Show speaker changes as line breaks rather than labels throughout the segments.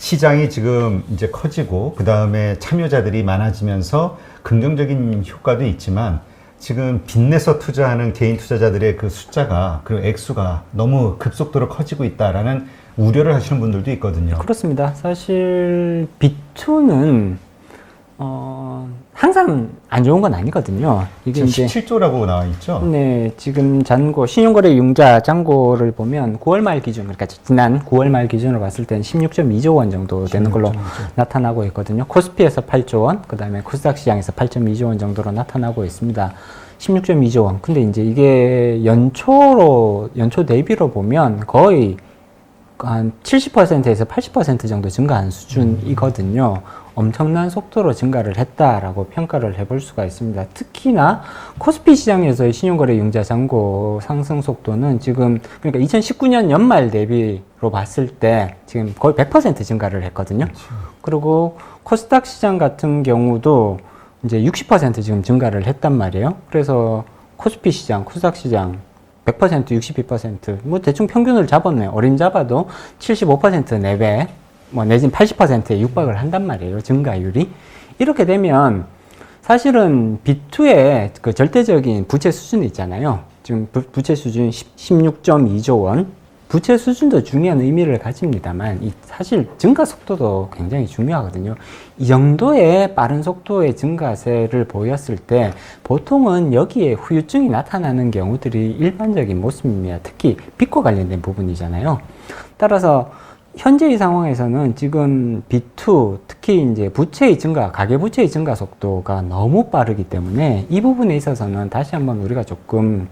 시장이 지금 이제 커지고 그 다음에 참여자들이 많아지면서 긍정적인 효과도 있지만 지금 빚내서 투자하는 개인 투자자들의 그 숫자가 그 액수가 너무 급속도로 커지고 있다라는 우려를 하시는 분들도 있거든요.
그렇습니다. 사실 비투는 항상 안 좋은 건 아니거든요. 이게
지금
이제
17조라고 나와 있죠.
네, 지금 잔고 신용거래 융자 잔고를 보면 9월 말 기준, 그러니까 지난 9월 말 기준으로 봤을 때는 16.2조 원 정도 되는 걸로
16.2조.
나타나고 있거든요. 코스피에서 8조 원, 그 다음에 코스닥 시장에서 8.2조 원 정도로 나타나고 있습니다. 16.2조 원. 근데 이제 이게 연초 대비로 보면 거의 한 70%에서 80% 정도 증가한 수준이거든요. 엄청난 속도로 증가를 했다라고 평가를 해볼 수가 있습니다. 특히나 코스피 시장에서의 신용거래 융자 잔고 상승 속도는 지금 그러니까 2019년 연말 대비로 봤을 때 지금 거의 100% 증가를 했거든요. 그리고 코스닥 시장 같은 경우도 이제 60% 지금 증가를 했단 말이에요. 그래서 코스피 시장, 코스닥 시장 100%, 62%, 뭐 대충 평균을 잡았네요. 어림 잡아도 75% 내외, 뭐 내지는 80%에 육박을 한단 말이에요. 증가율이. 이렇게 되면 사실은 B2의 그 절대적인 부채 수준이 있잖아요. 지금 부채 수준 16.2조 원. 부채 수준도 중요한 의미를 가집니다만 사실 증가 속도도 굉장히 중요하거든요. 이 정도의 빠른 속도의 증가세를 보였을 때 보통은 여기에 후유증이 나타나는 경우들이 일반적인 모습입니다. 특히 빚과 관련된 부분이잖아요. 따라서 현재의 상황에서는 지금 B2, 특히 이제 부채의 증가, 가계부채의 증가 속도가 너무 빠르기 때문에 이 부분에 있어서는 다시 한번 우리가 조금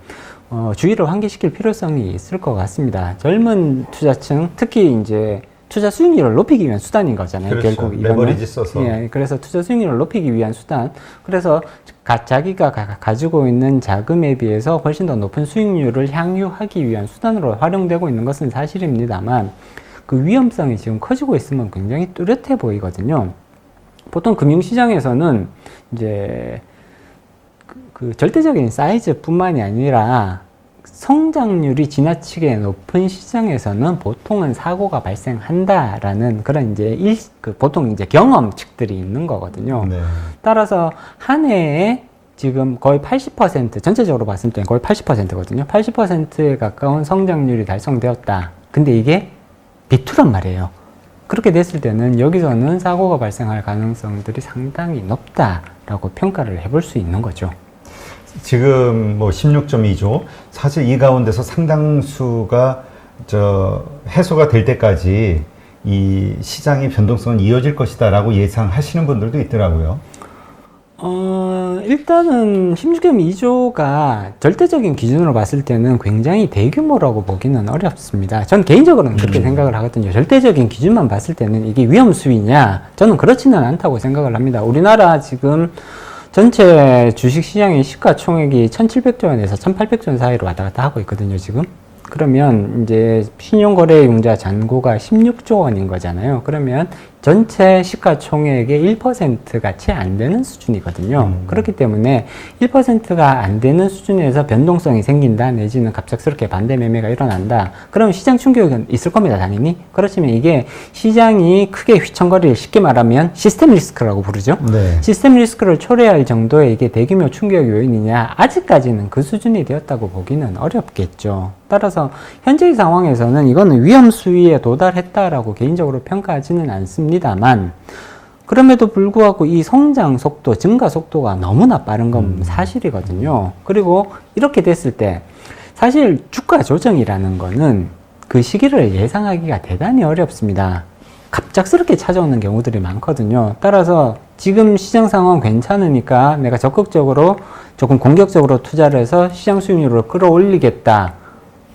주의를 환기시킬 필요성이 있을 것 같습니다. 젊은 투자층, 특히 이제 투자 수익률을 높이기 위한 수단인 거잖아요.
그렇죠.
결국 이거는.
레버리지 써서.
예, 그래서 투자 수익률을 높이기 위한 수단. 그래서 자기가 가지고 있는 자금에 비해서 훨씬 더 높은 수익률을 향유하기 위한 수단으로 활용되고 있는 것은 사실입니다만 그 위험성이 지금 커지고 있으면 굉장히 뚜렷해 보이거든요. 보통 금융시장에서는 이제 그 절대적인 사이즈뿐만이 아니라 성장률이 지나치게 높은 시장에서는 보통은 사고가 발생한다라는 그런 이제 보통 이제 경험칙들이 있는 거거든요.
네.
따라서 한 해에 지금 거의 80%, 전체적으로 봤을 때 거의 80%거든요. 80%에 가까운 성장률이 달성되었다. 근데 이게 B2란 말이에요. 그렇게 됐을 때는 여기서는 사고가 발생할 가능성들이 상당히 높다라고 평가를 해볼 수 있는 거죠.
지금 뭐 16.2조 사실 이 가운데서 상당수가 해소가 될 때까지 이 시장의 변동성은 이어질 것이다라고 예상하시는 분들도 있더라고요.
일단은 16.2조가 절대적인 기준으로 봤을 때는 굉장히 대규모라고 보기는 어렵습니다. 전 개인적으로는 그렇게 생각을 하거든요. 절대적인 기준만 봤을 때는 이게 위험 수위냐? 저는 그렇지는 않다고 생각을 합니다. 우리나라 지금 전체 주식시장의 시가총액이 1,700조 원에서 1,800조 원 사이로 왔다 갔다 하고 있거든요, 지금. 그러면 이제 신용거래융자 잔고가 16조 원인 거잖아요. 그러면 전체 시가총액의 1%가 채 안 되는 수준이거든요. 그렇기 때문에 1%가 안 되는 수준에서 변동성이 생긴다, 내지는 갑작스럽게 반대 매매가 일어난다. 그럼 시장 충격은 있을 겁니다, 당연히. 그렇지만 이게 시장이 크게 휘청거릴, 쉽게 말하면 시스템 리스크라고 부르죠.
네.
시스템 리스크를 초래할 정도의 이게 대규모 충격 요인이냐, 아직까지는 그 수준이 되었다고 보기는 어렵겠죠. 따라서 현재의 상황에서는 이거는 위험 수위에 도달했다라고 개인적으로 평가하지는 않습니다만, 그럼에도 불구하고 이 성장 속도, 증가 속도가 너무나 빠른 건 사실이거든요. 그리고 이렇게 됐을 때 사실 주가 조정이라는 거는 그 시기를 예상하기가 대단히 어렵습니다. 갑작스럽게 찾아오는 경우들이 많거든요. 따라서 지금 시장 상황 괜찮으니까 내가 적극적으로 조금 공격적으로 투자를 해서 시장 수익률을 끌어올리겠다.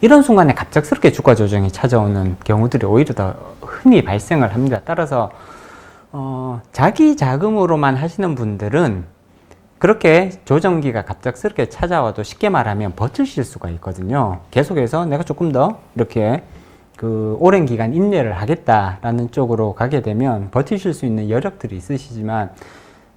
이런 순간에 갑작스럽게 주가 조정이 찾아오는 경우들이 오히려 더 흔히 발생을 합니다. 따라서 자기 자금으로만 하시는 분들은 그렇게 조정기가 갑작스럽게 찾아와도 쉽게 말하면 버티실 수가 있거든요. 계속해서 내가 조금 더 이렇게 그 오랜 기간 인내를 하겠다라는 쪽으로 가게 되면 버티실 수 있는 여력들이 있으시지만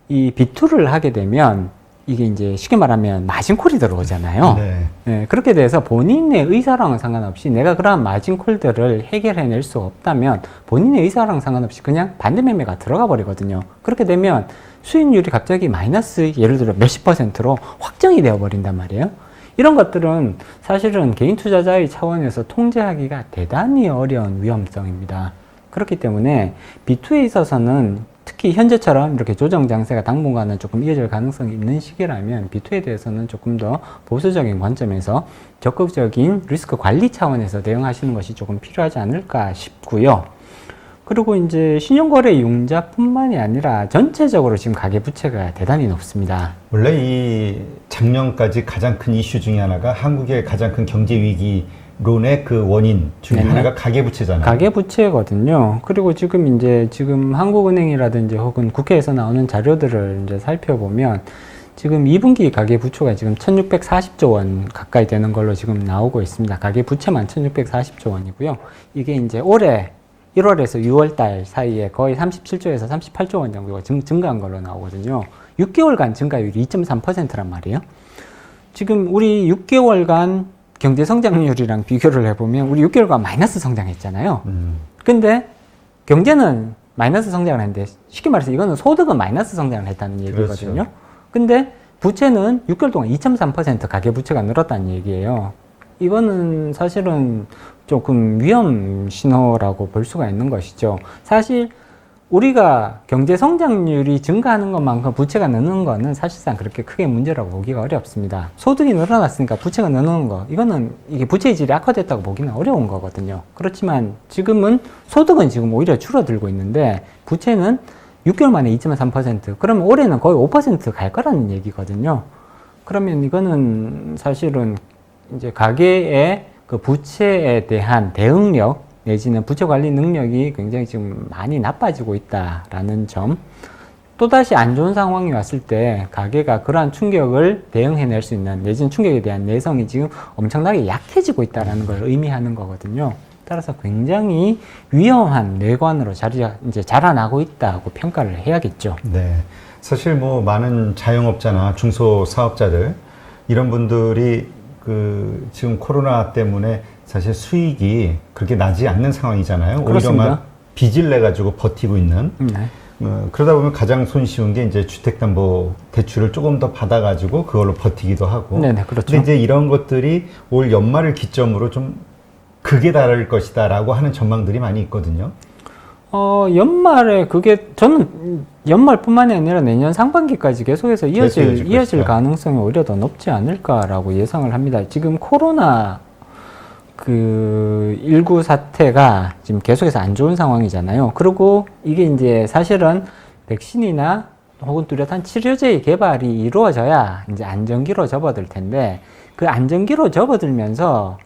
이 B2를 하게 되면 이게 이제 쉽게 말하면 마진콜이 들어오잖아요.
네.
네, 그렇게 돼서 본인의 의사랑은 상관없이 내가 그러한 마진콜들을 해결해낼 수 없다면 본인의 의사랑 상관없이 그냥 반대 매매가 들어가 버리거든요. 그렇게 되면 수익률이 갑자기 마이너스 예를 들어 몇십 %로 확정이 되어 버린단 말이에요. 이런 것들은 사실은 개인 투자자의 차원에서 통제하기가 대단히 어려운 위험성입니다. 그렇기 때문에 B2에 있어서는 특히 현재처럼 이렇게 조정 장세가 당분간은 조금 이어질 가능성이 있는 시기라면 B2에 대해서는 조금 더 보수적인 관점에서 적극적인 리스크 관리 차원에서 대응하시는 것이 조금 필요하지 않을까 싶고요. 그리고 이제 신용거래 융자뿐만이 아니라 전체적으로 지금 가계부채가 대단히 높습니다.
원래 이 작년까지 가장 큰 이슈 중에 하나가 한국의 가장 큰 경제 위기론의 그 원인 중에
네네.
하나가 가계부채잖아요.
가계부채거든요. 그리고 지금 한국은행이라든지 혹은 국회에서 나오는 자료들을 이제 살펴보면 지금 2분기 가계부채가 지금 1640조 원 가까이 되는 걸로 지금 나오고 있습니다. 가계부채만 1640조 원이고요. 이게 이제 올해 1월에서 6월 달 사이에 거의 37조에서 38조 원 정도가 증가한 걸로 나오거든요. 6개월간 증가율이 2.3%란 말이에요. 지금 우리 6개월간 경제 성장률이랑 비교를 해보면 우리 6개월간 마이너스 성장했잖아요. 근데 경제는 마이너스 성장을 했는데 쉽게 말해서 이거는 소득은 마이너스 성장을 했다는 얘기거든요.
그렇죠.
근데 부채는 6개월 동안 2.3% 가계부채가 늘었다는 얘기예요. 이거는 사실은 조금 위험 신호라고 볼 수가 있는 것이죠. 사실 우리가 경제 성장률이 증가하는 것만큼 부채가 느는 거는 사실상 그렇게 크게 문제라고 보기가 어렵습니다. 소득이 늘어났으니까 부채가 느는 거, 이거는 이게 부채의 질이 악화됐다고 보기는 어려운 거거든요. 그렇지만 지금은 소득은 지금 오히려 줄어들고 있는데 부채는 6개월 만에 2.3%, 그러면 올해는 거의 5% 갈 거라는 얘기거든요. 그러면 이거는 사실은 이제 가계의 그 부채에 대한 대응력 내지는 부채 관리 능력이 굉장히 지금 많이 나빠지고 있다라는 점. 또다시 안 좋은 상황이 왔을 때 가계가 그러한 충격을 대응해낼 수 있는 내지는 충격에 대한 내성이 지금 엄청나게 약해지고 있다라는 걸 의미하는 거거든요. 따라서 굉장히 위험한 뇌관으로 이제 자라나고 있다고 평가를 해야겠죠.
네. 사실 뭐 많은 자영업자나 중소사업자들 이런 분들이 그 지금 코로나 때문에 사실 수익이 그렇게 나지 않는 상황이잖아요.
그렇습니다.
오히려 막 빚을 내 가지고 버티고 있는.
네.
그러다 보면 가장 손쉬운 게 이제 주택담보대출을 조금 더 받아가지고 그걸로 버티기도 하고.
네네, 그렇죠.
근데 이제 이런 것들이 올 연말을 기점으로 좀 극에 달할 것이다라고 하는 전망들이 많이 있거든요.
연말에 저는 연말뿐만이 아니라 내년 상반기까지 계속해서 이어질 가능성이 오히려 더 높지 않을까라고 예상을 합니다. 지금 코로나 19 사태가 지금 계속해서 안 좋은 상황이잖아요. 그리고 이게 이제 사실은 백신이나 혹은 뚜렷한 치료제의 개발이 이루어져야 이제 안정기로 접어들 텐데 그 안정기로 접어들면서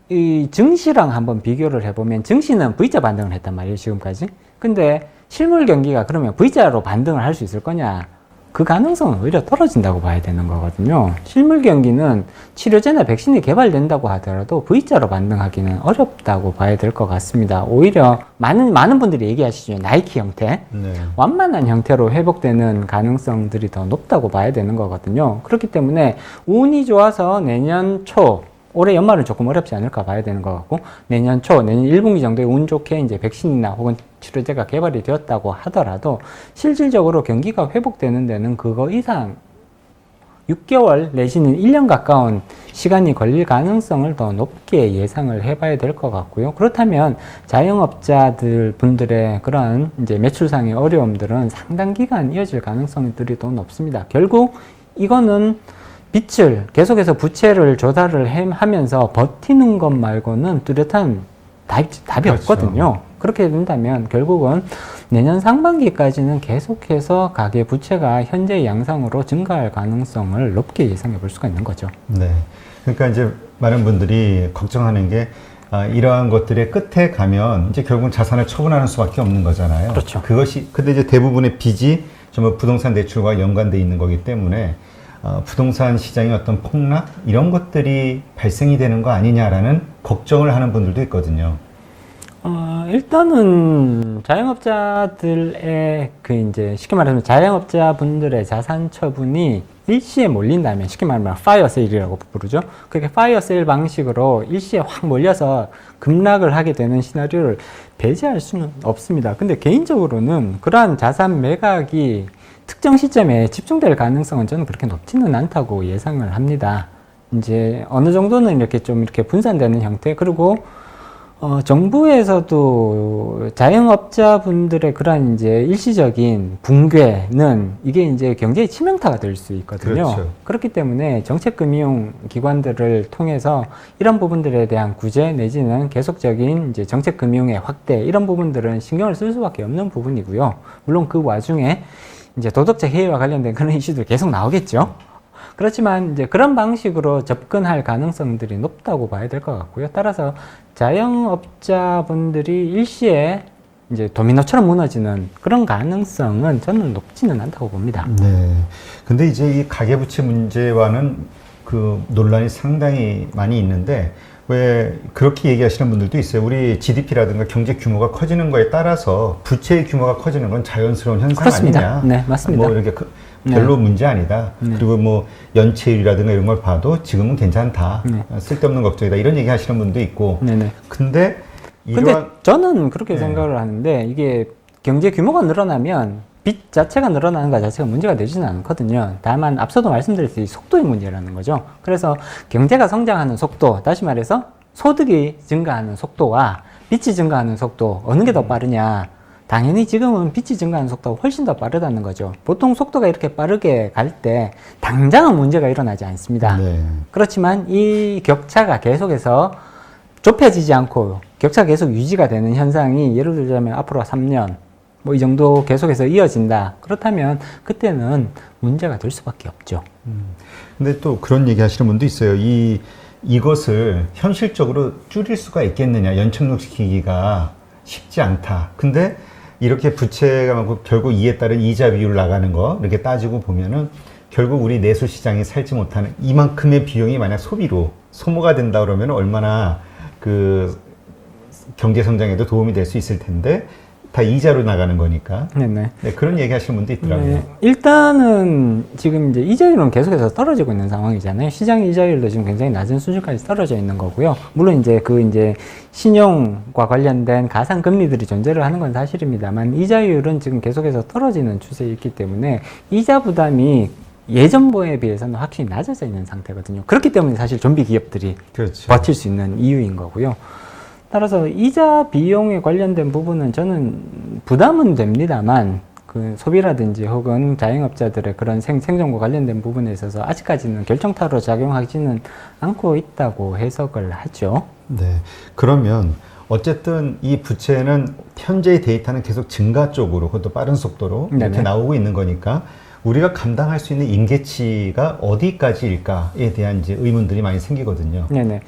이 증시랑 한번 비교를 해보면 증시는 V자 반등을 했단 말이에요, 지금까지. 근데 실물 경기가 그러면 V자로 반등을 할 수 있을 거냐? 그 가능성은 오히려 떨어진다고 봐야 되는 거거든요. 실물 경기는 치료제나 백신이 개발된다고 하더라도 V자로 반등하기는 어렵다고 봐야 될 것 같습니다. 오히려 많은 분들이 얘기하시죠. 나이키 형태.
네.
완만한 형태로 회복되는 가능성들이 더 높다고 봐야 되는 거거든요. 그렇기 때문에 운이 좋아서 내년 초 올해 연말은 조금 어렵지 않을까 봐야 되는 것 같고 내년 1분기 정도에 운 좋게 이제 백신이나 혹은 치료제가 개발이 되었다고 하더라도 실질적으로 경기가 회복되는 데는 그거 이상 6개월 내지는 1년 가까운 시간이 걸릴 가능성을 더 높게 예상을 해봐야 될 것 같고요. 그렇다면 자영업자들 분들의 그런 이제 매출상의 어려움들은 상당 기간 이어질 가능성들이 더 높습니다. 결국 이거는 계속해서 부채를 조달을 하면서 버티는 것 말고는 뚜렷한 답이
그렇죠.
없거든요. 그렇게 된다면 결국은 내년 상반기까지는 계속해서 가계 부채가 현재의 양상으로 증가할 가능성을 높게 예상해 볼 수가 있는 거죠.
네. 그러니까 이제 많은 분들이 걱정하는 게 이러한 것들의 끝에 가면 이제 결국은 자산을 처분하는 수밖에 없는 거잖아요.
그렇죠.
근데 이제 대부분의 빚이 전부 부동산 대출과 연관돼 있는 거기 때문에 부동산 시장의 어떤 폭락 이런 것들이 발생이 되는 거 아니냐라는 걱정을 하는 분들도 있거든요.
일단은 자영업자들의 그 이제 쉽게 말하면 자영업자분들의 자산 처분이 일시에 몰린다면 쉽게 말하면 파이어 세일이라고 부르죠. 그렇게 파이어 세일 방식으로 일시에 확 몰려서 급락을 하게 되는 시나리오를 배제할 수는 없습니다. 근데 개인적으로는 그러한 자산 매각이 특정 시점에 집중될 가능성은 저는 그렇게 높지는 않다고 예상을 합니다. 이제 어느 정도는 이렇게 좀 이렇게 분산되는 형태, 그리고 정부에서도 자영업자분들의 그런 이제 일시적인 붕괴는 이게 이제 경제의 치명타가 될 수 있거든요.
그렇죠.
그렇기 때문에 정책금융기관들을 통해서 이런 부분들에 대한 구제 내지는 계속적인 이제 정책금융의 확대, 이런 부분들은 신경을 쓸 수밖에 없는 부분이고요. 물론 그 와중에 이제 도덕적 해이와 관련된 그런 이슈들 계속 나오겠죠. 그렇지만 이제 그런 방식으로 접근할 가능성들이 높다고 봐야 될 것 같고요. 따라서 자영업자분들이 일시에 이제 도미노처럼 무너지는 그런 가능성은 저는 높지는 않다고 봅니다.
네. 근데 이제 이 가계부채 문제와는 그 논란이 상당히 많이 있는데, 왜 그렇게 얘기하시는 분들도 있어요. 우리 GDP라든가 경제 규모가 커지는 거에 따라서 부채의 규모가 커지는 건 자연스러운 현상
그렇습니다.
아니냐.
네, 맞습니다.
뭐 이렇게 별로
네.
문제 아니다.
네.
그리고 뭐 연체율이라든가 이런 걸 봐도 지금은 괜찮다.
네.
쓸데없는 걱정이다. 이런 얘기 하시는 분도 있고.
네네.
근데
근데
이러한
저는 그렇게
네.
생각을 하는데, 이게 경제 규모가 늘어나면 빚 자체가 늘어나는 것 자체가 문제가 되지는 않거든요. 다만 앞서도 말씀드렸듯이 속도의 문제라는 거죠. 그래서 경제가 성장하는 속도, 다시 말해서 소득이 증가하는 속도와 빚이 증가하는 속도, 어느 게 더 빠르냐. 당연히 지금은 빚이 증가하는 속도가 훨씬 더 빠르다는 거죠. 보통 속도가 이렇게 빠르게 갈 때 당장은 문제가 일어나지 않습니다.
네.
그렇지만 이 격차가 계속해서 좁혀지지 않고 격차가 계속 유지가 되는 현상이, 예를 들자면 앞으로 3년 뭐 이 정도 계속해서 이어진다. 그렇다면 그때는 문제가 될 수밖에 없죠.
근데 또 그런 얘기 하시는 분도 있어요. 이것을 현실적으로 줄일 수가 있겠느냐. 연착륙시키기가 쉽지 않다. 근데 이렇게 부채가 많고 결국 이에 따른 이자 비율 나가는 거 이렇게 따지고 보면은 결국 우리 내수 시장이 살지 못하는 이만큼의 비용이 만약 소비로 소모가 된다 그러면 얼마나 그 경제 성장에도 도움이 될 수 있을 텐데 다 이자로 나가는 거니까.
네네.
네, 그런 얘기 하시는 분도 있더라고요.
네, 일단은 지금 이제 이자율은 계속해서 떨어지고 있는 상황이잖아요. 시장 이자율도 지금 굉장히 낮은 수준까지 떨어져 있는 거고요. 물론 이제 이제 신용과 관련된 가상 금리들이 존재를 하는 건 사실입니다만, 이자율은 지금 계속해서 떨어지는 추세에 있기 때문에 이자 부담이 예전보에 비해서는 확실히 낮아져 있는 상태거든요. 그렇기 때문에 사실 좀비 기업들이
그렇죠.
버틸 수 있는 이유인 거고요. 따라서 이자 비용에 관련된 부분은 저는 부담은 됩니다만, 그 소비라든지 혹은 자영업자들의 그런 생존과 관련된 부분에 있어서 아직까지는 결정타로 작용하지는 않고 있다고 해석을 하죠.
네. 그러면 어쨌든 이 부채는 현재의 데이터는 계속 증가 쪽으로, 그것도 빠른 속도로 이렇게
네네.
나오고 있는 거니까 우리가 감당할 수 있는 임계치가 어디까지일까에 대한 이제 의문들이 많이 생기거든요.
네네.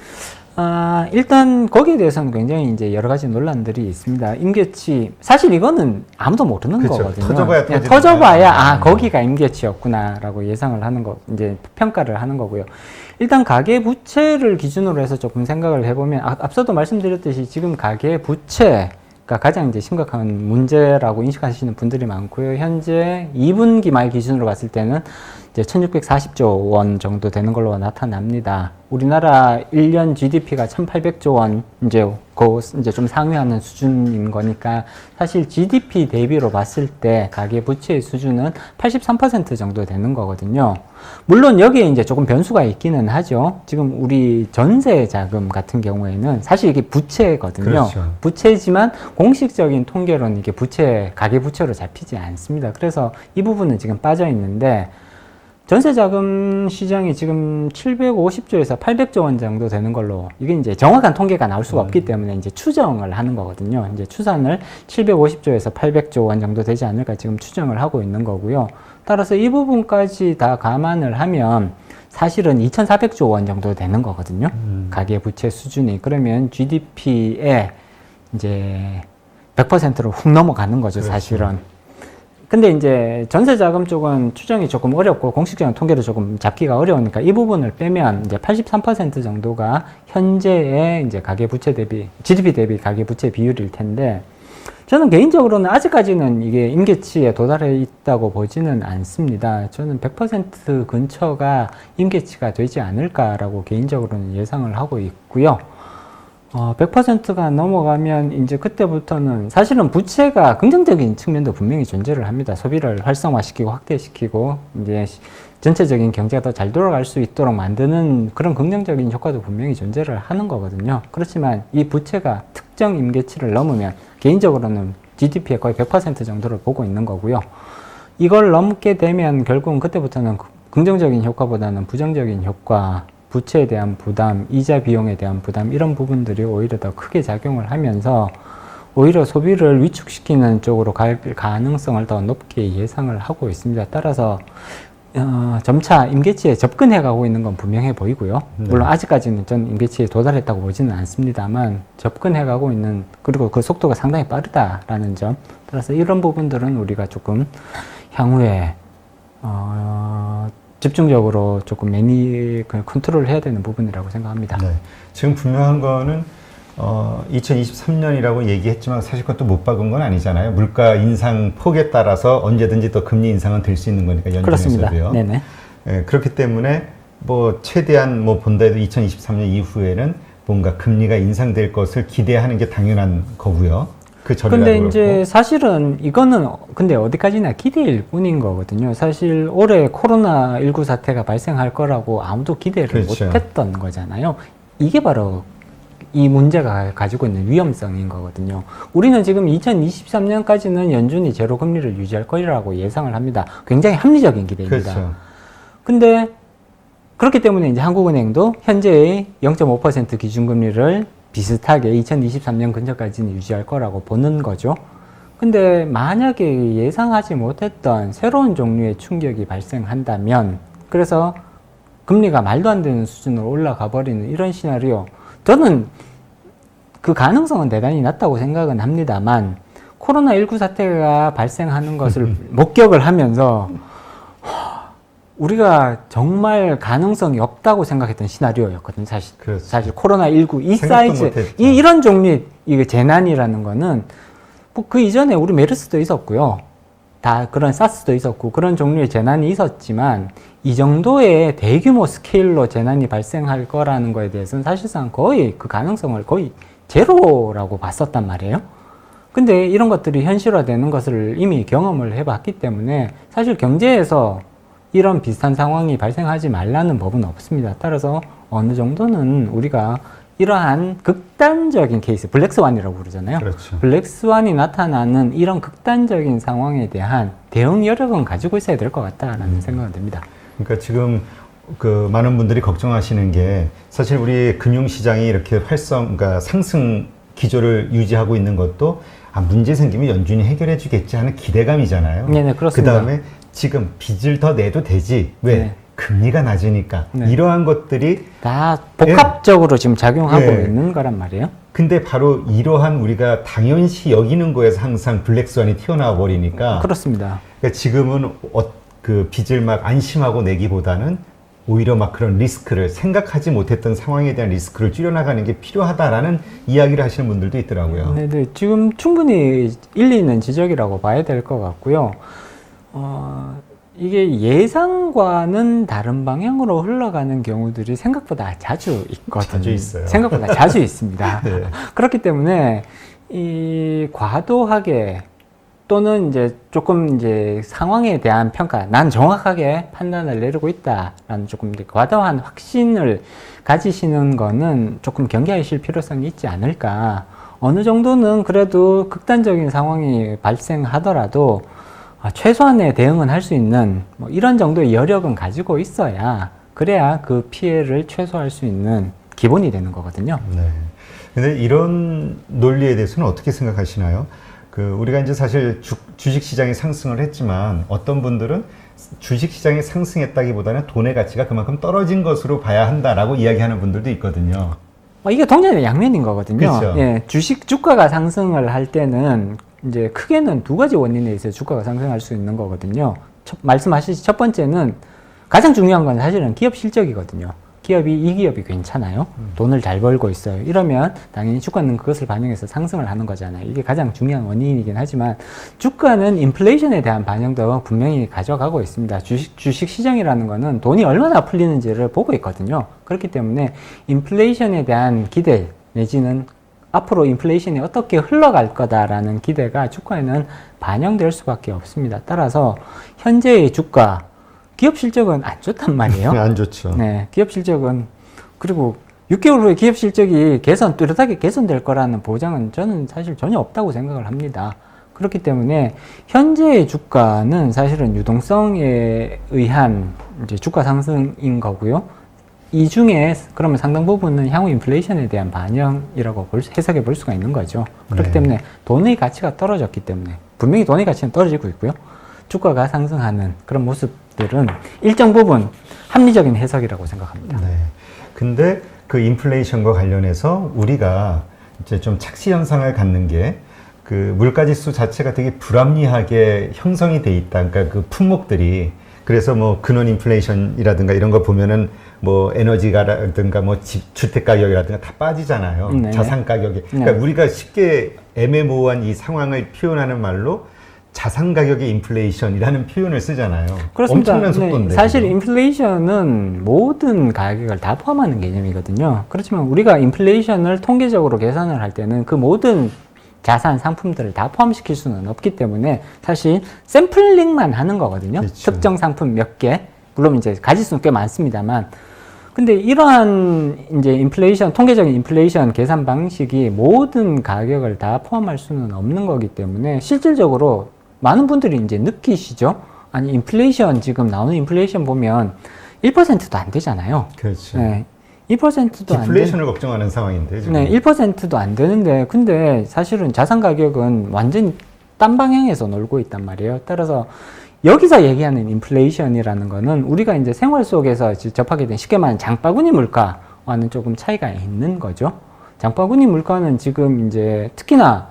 일단 거기에 대해서는 굉장히 이제 여러 가지 논란들이 있습니다. 임계치, 사실 이거는 아무도 모르는
그렇죠.
거거든요.
터져봐야
그냥
터지는
터져봐야
거예요.
거기가 임계치였구나라고 예상을 하는 거, 이제 평가를 하는 거고요. 일단 가계 부채를 기준으로 해서 조금 생각을 해보면, 앞서도 말씀드렸듯이 지금 가계 부채가 가장 이제 심각한 문제라고 인식하시는 분들이 많고요. 현재 2분기 말 기준으로 봤을 때는 이제 1640조 원 정도 되는 걸로 나타납니다. 우리나라 1년 GDP가 1800조 원, 이제 좀 상회하는 수준인 거니까, 사실 GDP 대비로 봤을 때 가계 부채의 수준은 83% 정도 되는 거거든요. 물론 여기에 이제 조금 변수가 있기는 하죠. 지금 우리 전세 자금 같은 경우에는 사실 이게 부채거든요.
그렇죠.
부채지만 공식적인 통계로는 이게 가계 부채로 잡히지 않습니다. 그래서 이 부분은 지금 빠져 있는데, 전세자금 시장이 지금 750조에서 800조 원 정도 되는 걸로, 이게 이제 정확한 통계가 나올 수가 없기 때문에 이제 추정을 하는 거거든요. 이제 추산을 750조에서 800조 원 정도 되지 않을까 지금 추정을 하고 있는 거고요. 따라서 이 부분까지 다 감안을 하면 사실은 2,400조 원 정도 되는 거거든요. 가계 부채 수준이. 그러면 GDP에 이제 100%로 훅 넘어가는 거죠,
그렇죠.
사실은. 근데 이제 전세자금 쪽은 추정이 조금 어렵고 공식적인 통계를 조금 잡기가 어려우니까 이 부분을 빼면 이제 83% 정도가 현재의 이제 가계부채 대비, GDP 대비 가계부채 비율일 텐데 저는 개인적으로는 아직까지는 이게 임계치에 도달해 있다고 보지는 않습니다. 저는 100% 근처가 임계치가 되지 않을까라고 개인적으로는 예상을 하고 있고요. 100%가 넘어가면 이제 그때부터는 사실은 부채가 긍정적인 측면도 분명히 존재를 합니다. 소비를 활성화시키고 확대시키고 이제 전체적인 경제가 더 잘 돌아갈 수 있도록 만드는 그런 긍정적인 효과도 분명히 존재를 하는 거거든요. 그렇지만 이 부채가 특정 임계치를 넘으면 개인적으로는 GDP의 거의 100% 정도를 보고 있는 거고요. 이걸 넘게 되면 결국은 그때부터는 긍정적인 효과보다는 부정적인 효과, 부채에 대한 부담, 이자 비용에 대한 부담 이런 부분들이 오히려 더 크게 작용을 하면서 오히려 소비를 위축시키는 쪽으로 갈 가능성을 더 높게 예상을 하고 있습니다. 따라서 점차 임계치에 접근해 가고 있는 건 분명해 보이고요. 물론 아직까지는 전 임계치에 도달했다고 보지는 않습니다만 접근해 가고 있는, 그리고 그 속도가 상당히 빠르다라는 점, 따라서 이런 부분들은 우리가 조금 향후에 집중적으로 조금 컨트롤 해야 되는 부분이라고 생각합니다.
네. 지금 분명한 거는 2023년이라고 얘기했지만 사실 그것도 못 박은 건 아니잖아요. 물가 인상 폭에 따라서 언제든지 또 금리 인상은 될 수 있는 거니까 연준에서도요.
네네.
네, 그렇기 때문에 뭐 최대한 뭐 본다 해도 2023년 이후에는 뭔가 금리가 인상될 것을 기대하는 게 당연한 거고요. 그 전이라도
근데 이제
그렇고.
사실은 이거는 근데 어디까지나 기대일 뿐인 거거든요. 사실 올해 코로나19 사태가 발생할 거라고 아무도 기대를
그렇죠.
못했던 거잖아요. 이게 바로 이 문제가 가지고 있는 위험성인 거거든요. 우리는 지금 2023년까지는 연준이 제로 금리를 유지할 거라고 예상을 합니다. 굉장히 합리적인 기대입니다.
그렇죠.
근데 그렇기 때문에 이제 한국은행도 현재의 0.5% 기준금리를 비슷하게 2023년 근처까지는 유지할 거라고 보는 거죠. 근데 만약에 예상하지 못했던 새로운 종류의 충격이 발생한다면, 그래서 금리가 말도 안 되는 수준으로 올라가 버리는 이런 시나리오, 저는 그 가능성은 대단히 낮다고 생각은 합니다만, 코로나19 사태가 발생하는 것을 목격을 하면서 우리가 정말 가능성이 없다고 생각했던 시나리오였거든요. 사실,
그렇죠.
사실 코로나19 이
생각도
사이즈,
못했죠.
이런 종류의 이게 재난이라는 거는 뭐 그 이전에 우리 메르스도 있었고요. 다 그런 사스도 있었고 그런 종류의 재난이 있었지만 이 정도의 대규모 스케일로 재난이 발생할 거라는 거에 대해서는 사실상 거의 그 가능성을 거의 제로라고 봤었단 말이에요. 근데 이런 것들이 현실화되는 것을 이미 경험을 해봤기 때문에 사실 경제에서 이런 비슷한 상황이 발생하지 말라는 법은 없습니다. 따라서 어느 정도는 우리가 이러한 극단적인 케이스, 블랙스완이라고 부르잖아요.
그렇죠.
블랙스완이 나타나는 이런 극단적인 상황에 대한 대응 여력은 가지고 있어야 될 것 같다라는 생각은 듭니다.
그러니까 지금 그 많은 분들이 걱정하시는 게 사실 우리 금융시장이 이렇게 그러니까 상승 기조를 유지하고 있는 것도 문제 생기면 연준이 해결해 주겠지 하는 기대감이잖아요.
네네, 그렇습니다.
그 다음에 지금 빚을 더 내도 되지. 왜?
네.
금리가 낮으니까.
네.
이러한 것들이
다 복합적으로 지금 작용하고
예.
있는 거란 말이에요.
근데 바로 이러한 우리가 당연시 여기는 거에서 항상 블랙스완이 튀어나와 버리니까
그렇습니다.
그러니까 지금은 그 빚을 막 안심하고 내기보다는 오히려 막 그런 리스크를 생각하지 못했던 상황에 대한 리스크를 줄여나가는 게 필요하다라는 이야기를 하시는 분들도 있더라고요.
네, 지금 충분히 일리 있는 지적이라고 봐야 될 것 같고요. 이게 예상과는 다른 방향으로 흘러가는 경우들이 생각보다 자주 있거든요.
자주 있어요.
생각보다 자주 있습니다.
네.
그렇기 때문에 이 과도하게 또는 이제 조금 이제 상황에 대한 평가, 난 정확하게 판단을 내리고 있다라는 조금 이제 과도한 확신을 가지시는 거는 조금 경계하실 필요성이 있지 않을까. 어느 정도는 그래도 극단적인 상황이 발생하더라도 최소한의 대응은 할 수 있는 뭐 이런 정도의 여력은 가지고 있어야, 그래야 그 피해를 최소화할 수 있는 기본이 되는 거거든요.
네. 근데 이런 논리에 대해서는 어떻게 생각하시나요? 우리가 이제 사실 주식 시장이 상승을 했지만 어떤 분들은 주식 시장이 상승했다기보다는 돈의 가치가 그만큼 떨어진 것으로 봐야 한다라고 이야기하는 분들도 있거든요.
이게 동전의 양면인 거거든요.
그렇죠.
예, 주가가 상승을 할 때는 이제 크게는 두 가지 원인에 의해서 주가가 상승할 수 있는 거거든요. 말씀하신 첫 번째는 가장 중요한 건 사실은 기업 실적이거든요. 이 기업이 괜찮아요. 돈을 잘 벌고 있어요. 이러면 당연히 주가는 그것을 반영해서 상승을 하는 거잖아요. 이게 가장 중요한 원인이긴 하지만 주가는 인플레이션에 대한 반영도 분명히 가져가고 있습니다. 주식 시장이라는 거는 돈이 얼마나 풀리는지를 보고 있거든요. 그렇기 때문에 인플레이션에 대한 기대 내지는 앞으로 인플레이션이 어떻게 흘러갈 거다라는 기대가 주가에는 반영될 수밖에 없습니다. 따라서 현재의 주가, 기업 실적은 안 좋단 말이에요.
안 좋죠.
네, 기업 실적은, 그리고 6개월 후에 기업 실적이 뚜렷하게 개선될 거라는 보장은 저는 사실 전혀 없다고 생각을 합니다. 그렇기 때문에 현재의 주가는 사실은 유동성에 의한 이제 주가 상승인 거고요. 이 중에 그러면 상당 부분은 향후 인플레이션에 대한 반영이라고 해석해 볼 수가 있는 거죠. 그렇기 때문에 돈의 가치가 떨어졌기 때문에 분명히 돈의 가치는 떨어지고 있고요. 주가가 상승하는 그런 모습들은 일정 부분 합리적인 해석이라고 생각합니다.
네. 근데 그 인플레이션과 관련해서 우리가 이제 좀 착시 현상을 갖는 게 그 물가지수 자체가 되게 불합리하게 형성이 돼 있다. 그러니까 그 품목들이 그래서 뭐 근원 인플레이션이라든가 이런 거 보면은 뭐 에너지가라든가 뭐 주택 가격이라든가 다 빠지잖아요.
네.
자산 가격이. 그러니까 우리가 쉽게 애매모호한 이 상황을 표현하는 말로 자산 가격의 인플레이션이라는 표현을 쓰잖아요.
그렇습니다.
엄청난 속도인데.
사실 인플레이션은 모든 가격을 다 포함하는 개념이거든요. 그렇지만 우리가 인플레이션을 통계적으로 계산을 할 때는 그 모든 자산, 상품들을 다 포함시킬 수는 없기 때문에 사실 샘플링만 하는 거거든요.
그렇죠.
특정 상품 몇 개, 물론 이제 가지수는 꽤 많습니다만, 근데 이러한 이제 인플레이션, 통계적인 인플레이션 계산 방식이 모든 가격을 다 포함할 수는 없는 거기 때문에 실질적으로 많은 분들이 이제 느끼시죠? 아니, 인플레이션, 지금 나오는 인플레이션 보면 1%도 안 되잖아요.
그렇죠.
네. 2%도 안
디플레이션을 걱정하는 상황인데 지금.
네, 1%도 안 되는데, 근데 사실은 자산 가격은 완전히 딴 방향에서 놀고 있단 말이에요. 따라서 여기서 얘기하는 인플레이션이라는 거는 우리가 이제 생활 속에서 접하게 된 쉽게 말하는 장바구니 물가와는 조금 차이가 있는 거죠. 장바구니 물가는 지금 이제 특히나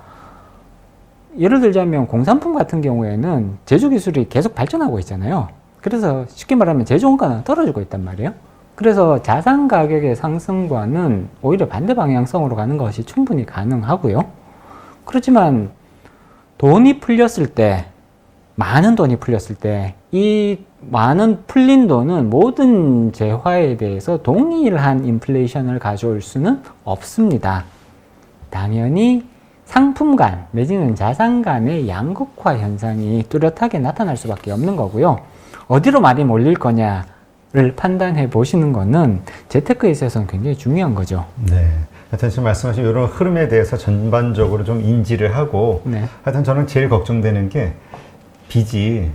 예를 들자면 공산품 같은 경우에는 제조 기술이 계속 발전하고 있잖아요. 그래서 쉽게 말하면 제조 원가는 떨어지고 있단 말이에요. 그래서 자산 가격의 상승과는 오히려 반대 방향성으로 가는 것이 충분히 가능하고요. 그렇지만 돈이 풀렸을 때, 많은 돈이 풀렸을 때, 이 많은 풀린 돈은 모든 재화에 대해서 동일한 인플레이션을 가져올 수는 없습니다. 당연히 상품 간 내지는 자산 간의 양극화 현상이 뚜렷하게 나타날 수밖에 없는 거고요. 어디로 많이 몰릴 거냐를 판단해 보시는 거는 재테크에 있어서는 굉장히 중요한 거죠.
네. 하여튼 지금 말씀하신 이런 흐름에 대해서 전반적으로 좀 인지를 하고,
네.
하여튼 저는 제일 걱정되는 게 빚이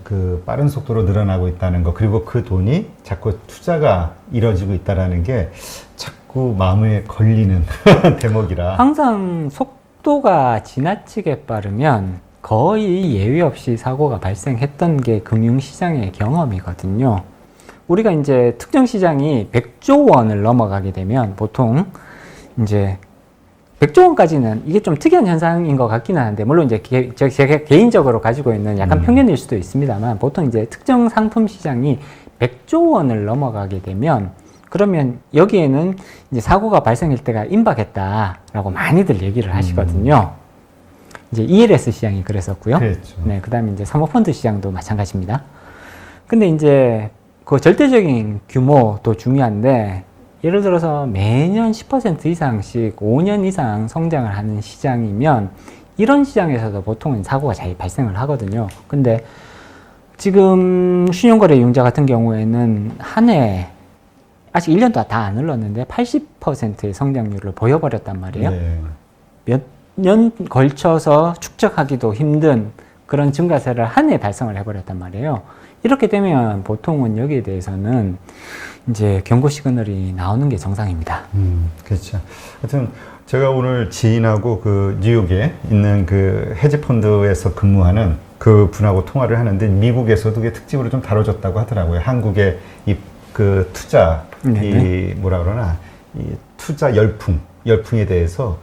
그 빠른 속도로 늘어나고 있다는 거, 그리고 그 돈이 자꾸 투자가 이뤄지고 있다는 게 자꾸 마음에 걸리는 대목이라.
항상 속도가 지나치게 빠르면 거의 예외 없이 사고가 발생했던 게 금융시장의 경험이거든요. 우리가 이제 특정 시장이 100조 원을 넘어가게 되면 보통 이제 100조 원까지는 이게 좀 특이한 현상인 것 같기는 한데, 물론 이제 제가 개인적으로 가지고 있는 약간 편견일 수도 있습니다만, 보통 이제 특정 상품 시장이 100조 원을 넘어가게 되면, 그러면 여기에는 이제 사고가 발생할 때가 임박했다라고 많이들 얘기를 하시거든요. 이제 ELS 시장이 그랬었고요.
그렇죠.
네, 그 다음에 이제 사모펀드 시장도 마찬가지입니다. 근데 이제 그 절대적인 규모도 중요한데, 예를 들어서 매년 10% 이상씩 5년 이상 성장을 하는 시장이면 이런 시장에서도 보통은 사고가 잘 발생을 하거든요. 근데 지금 신용거래 융자 같은 경우에는 한 해 아직 1년도 다 안 흘렀는데 80%의 성장률을 보여버렸단 말이에요.
네.
몇 년 걸쳐서 축적하기도 힘든 그런 증가세를 한 해에 달성을 해버렸단 말이에요. 이렇게 되면 보통은 여기에 대해서는 이제 경고 시그널이 나오는 게 정상입니다.
그렇죠. 하여튼 제가 오늘 지인하고 그 뉴욕에 있는 그 헤지펀드에서 근무하는 그 분하고 통화를 하는데, 미국에서도 그게 특집으로 좀 다뤄졌다고 하더라고요. 한국의 이 그 투자,
네네.
이 뭐라 그러나, 이 투자 열풍, 열풍에 대해서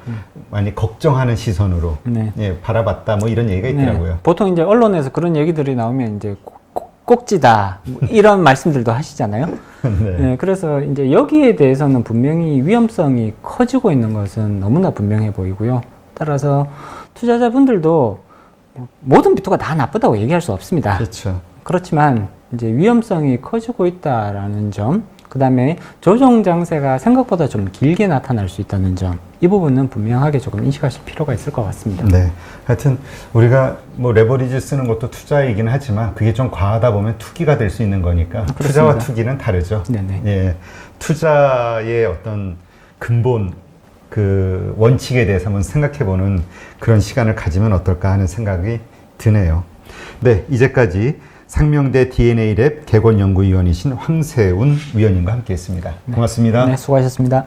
많이 걱정하는 시선으로
네.
예, 바라봤다 뭐 이런 얘기가 있더라고요.
네. 보통 이제 언론에서 그런 얘기들이 나오면 이제 꼭지다 뭐 이런 말씀들도 하시잖아요.
네.
네, 그래서 이제 여기에 대해서는 분명히 위험성이 커지고 있는 것은 너무나 분명해 보이고요. 따라서 투자자분들도 모든 비트가 다 나쁘다고 얘기할 수 없습니다.
그렇죠.
그렇지만 이제 위험성이 커지고 있다라는 점, 그 다음에 조정 장세가 생각보다 좀 길게 나타날 수 있다는 점, 이 부분은 분명하게 조금 인식하실 필요가 있을 것 같습니다.
네. 하여튼 우리가 뭐 레버리지 쓰는 것도 투자이긴 하지만 그게 좀 과하다 보면 투기가 될 수 있는 거니까 투자와 투기는 다르죠.
네네.
예. 투자의 어떤 근본 그 원칙에 대해서 한번 생각해 보는 그런 시간을 가지면 어떨까 하는 생각이 드네요. 네. 이제까지 상명대 DNA랩 개건연구위원이신 황세운 위원님과 함께 했습니다. 고맙습니다.
네, 수고하셨습니다.